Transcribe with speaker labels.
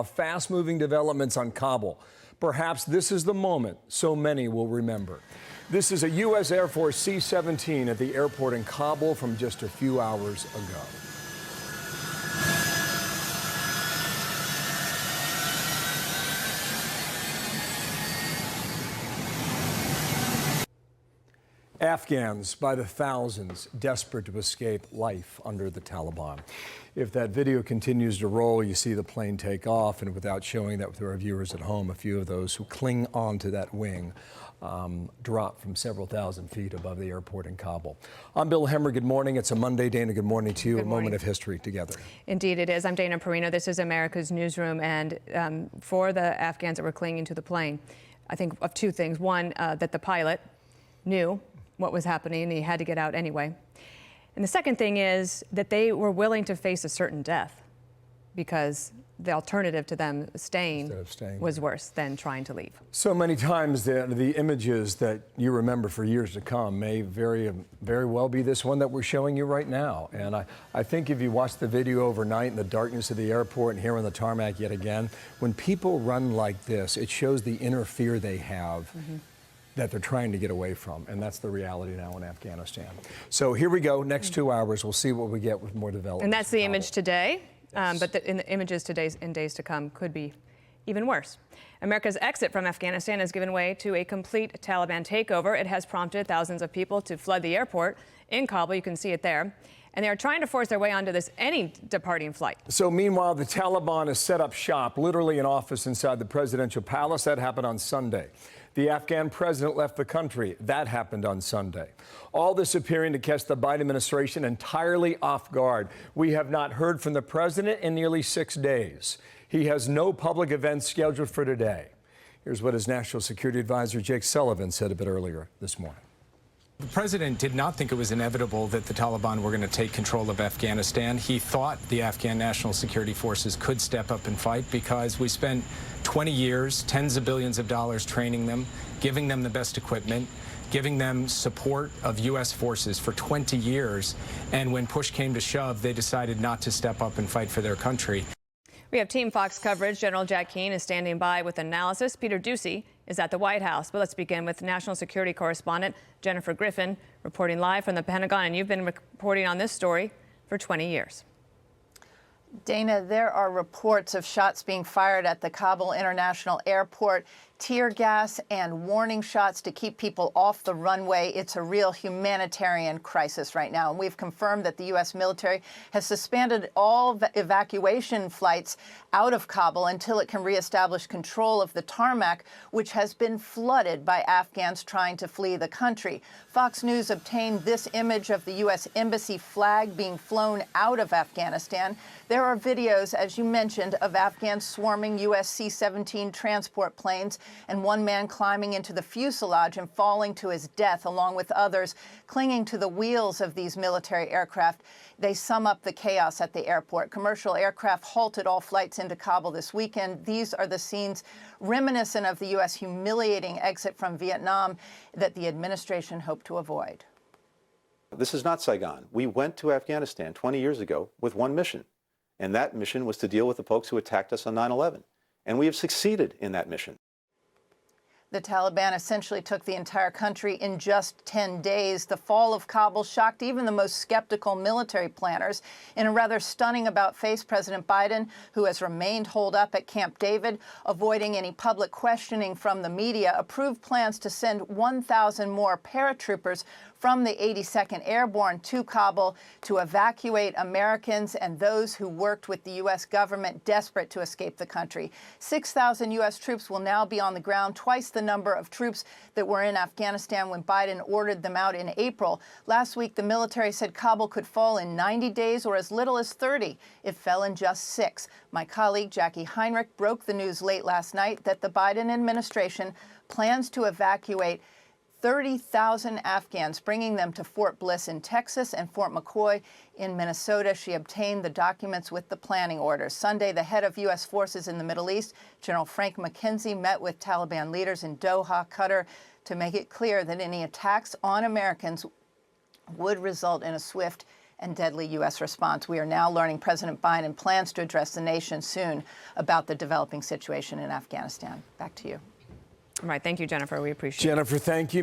Speaker 1: Fast-moving developments on Kabul. Perhaps this is the moment so many will remember. This is a U.S. Air Force C-17 at the airport in Kabul from just a few hours ago. Afghans by the thousands, desperate to escape life under the Taliban. If that video continues to roll, you see the plane take off, and without showing that to our viewers at home, a few of those who cling on to that wing drop from several thousand feet above the airport in Kabul. I'm Bill Hemmer. Good morning. It's a Monday. Dana, good morning to you.
Speaker 2: Good morning.
Speaker 1: A moment of history together.
Speaker 2: Indeed it is. I'm Dana Perino. This is America's Newsroom. And for the Afghans that were clinging to the plane, I think of two things. One, that the pilot knew what was happening and he had to get out anyway. And the second thing is that they were willing to face a certain death because the alternative to them staying was worse than trying to leave.
Speaker 1: So many times the images that you remember for years to come may very well be this one that we're showing you right now. And I think if you watch the video overnight in the darkness of the airport and here on the tarmac yet again, when people run like this, it shows the inner fear they have. That they're trying to get away from, and that's the reality now in Afghanistan. So here we go, next 2 hours, we'll see what we get with more development.
Speaker 2: And that's the image today, yes. But in the images today, in days to come, could be even worse. America's exit from Afghanistan has given way to a complete Taliban takeover. It has prompted thousands of people to flood the airport in Kabul. You can see it there. And they are trying to force their way onto any departing flight. So
Speaker 1: meanwhile, the Taliban has set up shop, literally an office inside the presidential palace. That happened on Sunday. The Afghan president left the country. That happened on Sunday. All this appearing to catch the Biden administration entirely off guard. We have not heard from the president in nearly 6 days. He has no public events scheduled for today. Here's what his national security advisor, Jake Sullivan, said a bit earlier this morning.
Speaker 3: The president did not think it was inevitable that the Taliban were going to take control of Afghanistan. He thought the Afghan National Security Forces could step up and fight because we spent 20 years, tens of billions of dollars training them, giving them the best equipment, giving them support of U.S. forces for 20 years. And when push came to shove, they decided not to step up and fight for their country.
Speaker 2: We have Team Fox coverage. General Jack Keane is standing by with analysis. Peter Doocy is at the White House. But let's begin with national security correspondent Jennifer Griffin reporting live from the Pentagon. And you've been reporting on this story for 20 years.
Speaker 4: Dana, there are reports of shots being fired at the Kabul International Airport, tear gas and warning shots to keep people off the runway. It's a real humanitarian crisis right now. And we've confirmed that the U.S. military has suspended all evacuation flights out of Kabul until it can reestablish control of the tarmac, which has been flooded by Afghans trying to flee the country. Fox News obtained this image of the U.S. Embassy flag being flown out of Afghanistan. There are videos, as you mentioned, of Afghans swarming U.S. C-17 transport planes and one man climbing into the fuselage and falling to his death, along with others clinging to the wheels of these military aircraft. They sum up the chaos at the airport. Commercial aircraft halted all flights into Kabul this weekend. These are the scenes reminiscent of the U.S. humiliating exit from Vietnam that the administration hoped to avoid.
Speaker 5: This is not Saigon. We went to Afghanistan 20 years ago with one mission, and that mission was to deal with the folks who attacked us on 9/11. And we have succeeded in that mission.
Speaker 4: The Taliban essentially took the entire country in just 10 days. The fall of Kabul shocked even the most skeptical military planners. In a rather stunning about-face, President Biden, who has remained holed up at Camp David, avoiding any public questioning from the media, approved plans to send 1,000 more paratroopers from the 82nd Airborne to Kabul to evacuate Americans and those who worked with the U.S. government desperate to escape the country. 6,000 U.S. troops will now be on the ground, twice the number of troops that were in Afghanistan when Biden ordered them out in April. Last week, the military said Kabul could fall in 90 days or as little as 30. It fell in just 6. My colleague Jackie Heinrich broke the news late last night that the Biden administration plans to evacuate 30,000 Afghans, bringing them to Fort Bliss in Texas and Fort McCoy in Minnesota. She obtained the documents with the planning orders. Sunday, the head of U.S. forces in the Middle East, General Frank McKenzie, met with Taliban leaders in Doha, Qatar, to make it clear that any attacks on Americans would result in a swift and deadly U.S. response. We are now learning President Biden plans to address the nation soon about the developing situation in Afghanistan. Back to you.
Speaker 2: All right. Thank you, Jennifer. We appreciate it.
Speaker 1: Jennifer, thank you.